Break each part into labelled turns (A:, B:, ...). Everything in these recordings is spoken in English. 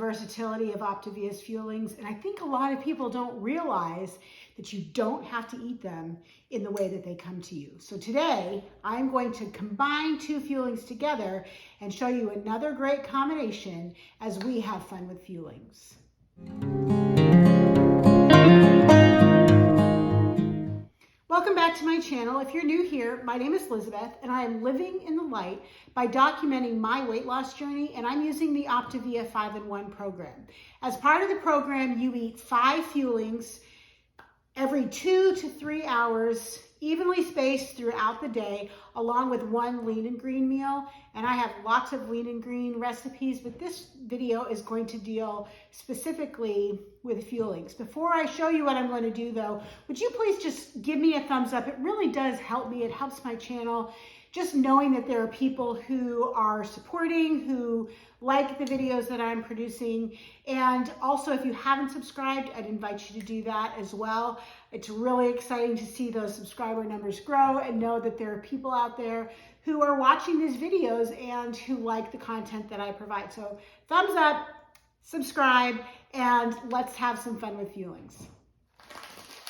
A: versatility of Optavia's Fuelings, and I think a lot of people don't realize that you don't have to eat them in the way that they come to you. So today, I'm going to combine two Fuelings together and show you another great combination as we have fun with Fuelings. Welcome back to my channel. If you're new here, my name is Elizabeth and I am living in the light by documenting my weight loss journey, and I'm using the Optavia 5-in-1 program. As part of the program, you eat 5 Fuelings every 2 to 3 hours, evenly spaced throughout the day, along with 1 lean and green meal. And I have lots of lean and green recipes, but this video is going to deal specifically with Fuelings. Before I show you what I'm going to do though, would you please just give me a thumbs up? It really does help me. It helps my channel. Just knowing that there are people who are supporting, who like the videos that I'm producing. And also, if you haven't subscribed, I'd invite you to do that as well. It's really exciting to see those subscriber numbers grow and know that there are people out there who are watching these videos and who like the content that I provide. So thumbs up, subscribe, and let's have some fun with Fuelings.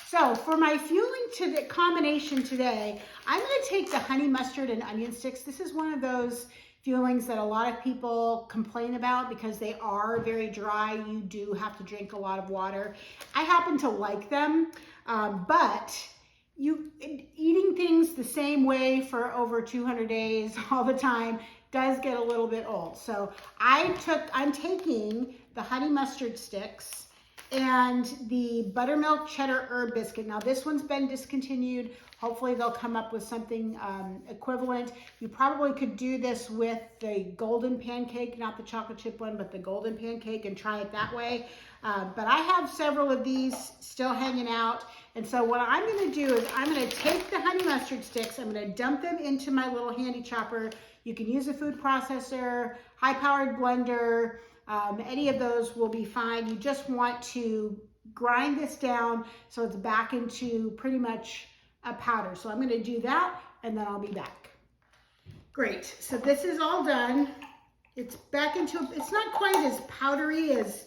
A: So for my Fueling combination today, I'm going to take the honey mustard and onion sticks. This is one of those Fuelings that a lot of people complain about because they are very dry. You do have to drink a lot of water. I happen to like them, but eating things the same way for over 200 days all the time does get a little bit old. So I'm taking the honey mustard sticks and the Buttermilk Cheddar Herb Biscuit. Now this one's been discontinued. Hopefully they'll come up with something equivalent. You probably could do this with the golden pancake, not the chocolate chip one, but the golden pancake, and try it that way. But I have several of these still hanging out. And so what I'm gonna do is I'm gonna take the honey mustard sticks, I'm gonna dump them into my little handy chopper. You can use a food processor, high-powered blender, any of those will be fine. You just want to grind this down so it's back into pretty much a powder. So I'm going to do that and then I'll be back. Great. So this is all done. It's back into, it's not quite as powdery as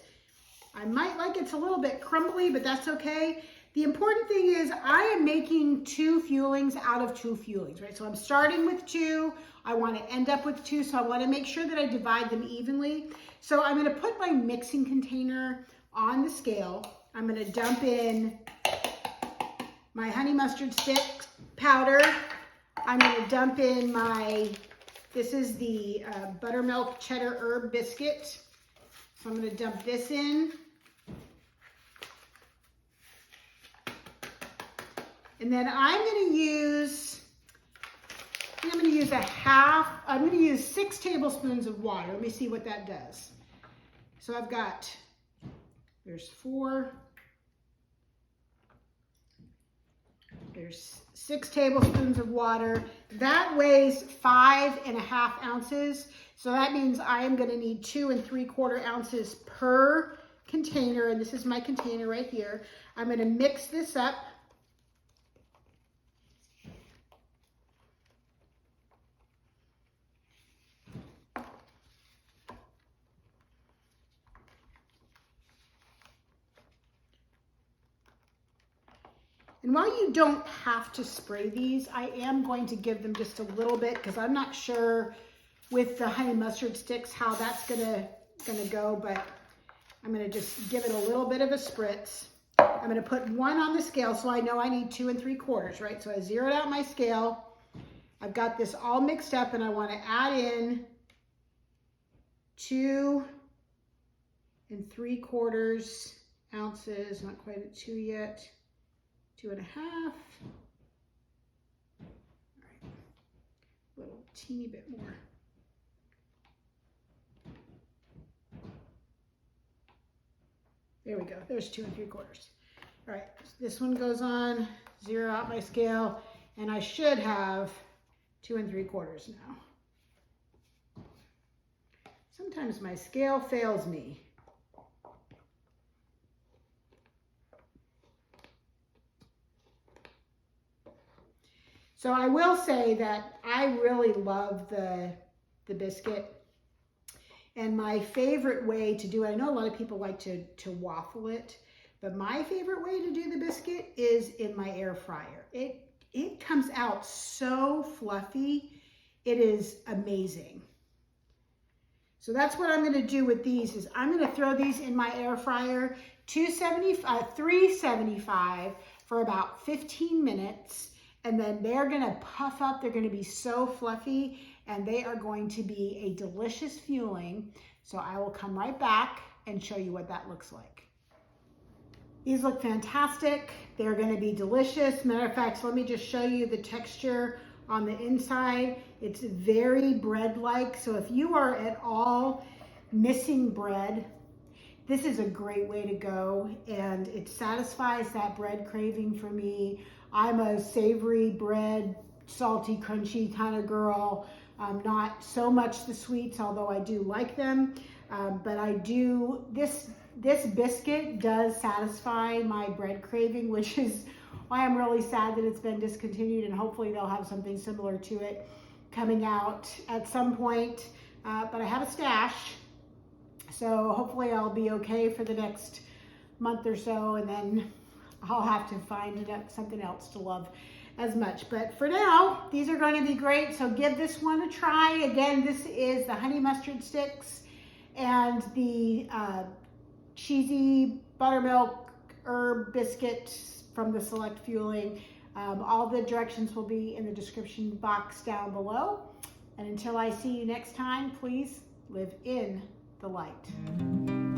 A: I might like. It's a little bit crumbly, but that's okay. The important thing is I am making 2 Fuelings out of 2 Fuelings, right? So I'm starting with 2. I want to end up with 2. So I want to make sure that I divide them evenly. So I'm going to put my mixing container on the scale. I'm going to dump in my honey mustard stick powder. I'm going to dump in this is the Buttermilk Cheddar Herb Biscuit. So I'm going to dump this in. And then I'm going to use I'm going to use 6 tablespoons of water. Let me see what that does. So I've got, there's 4, there's 6 tablespoons of water. That weighs 5.5 ounces. So that means I am going to need 2 3/4 ounces per container. And this is my container right here. I'm going to mix this up. And while you don't have to spray these, I am going to give them just a little bit because I'm not sure with the honey mustard sticks how that's gonna go, but I'm gonna just give it a little bit of a spritz. I'm gonna put 1 on the scale so I know I need 2 3/4, right? So I zeroed out my scale. I've got this all mixed up and I want to add in 2 3/4 ounces, not quite at 2 yet. 2.5. All right, a little teeny bit more. There we go. There's 2 3/4. All right, this one goes on. Zero out my scale, and I should have 2 3/4 now. Sometimes my scale fails me. So I will say that I really love the biscuit. And my favorite way to do it, I know a lot of people like to waffle it, but my favorite way to do the biscuit is in my air fryer. It comes out so fluffy. It is amazing. So that's what I'm going to do with these is I'm going to throw these in my air fryer 375 for about 15 minutes. And then they're going to puff up. They're going to be so fluffy and they are going to be a delicious fueling. So I will come right back and show you what that looks like. These look fantastic. They're going to be delicious. Matter of fact, let me just show you the texture on the inside. It's very bread-like. So if you are at all missing bread, this is a great way to go, and it satisfies that bread craving for me. I'm a savory bread, salty, crunchy kind of girl. Not so much the sweets, although I do like them. But I do, this biscuit does satisfy my bread craving, which is why I'm really sad that it's been discontinued, and hopefully they'll have something similar to it coming out at some point. But I have a stash, so hopefully I'll be okay for the next month or so, and then I'll have to find something else to love as much. But for now, these are going to be great, so give this one a try. Again, this is the honey mustard sticks and the cheesy buttermilk herb biscuit from the Select Fueling. All the directions will be in the description box down below. And until I see you next time, please live in the light.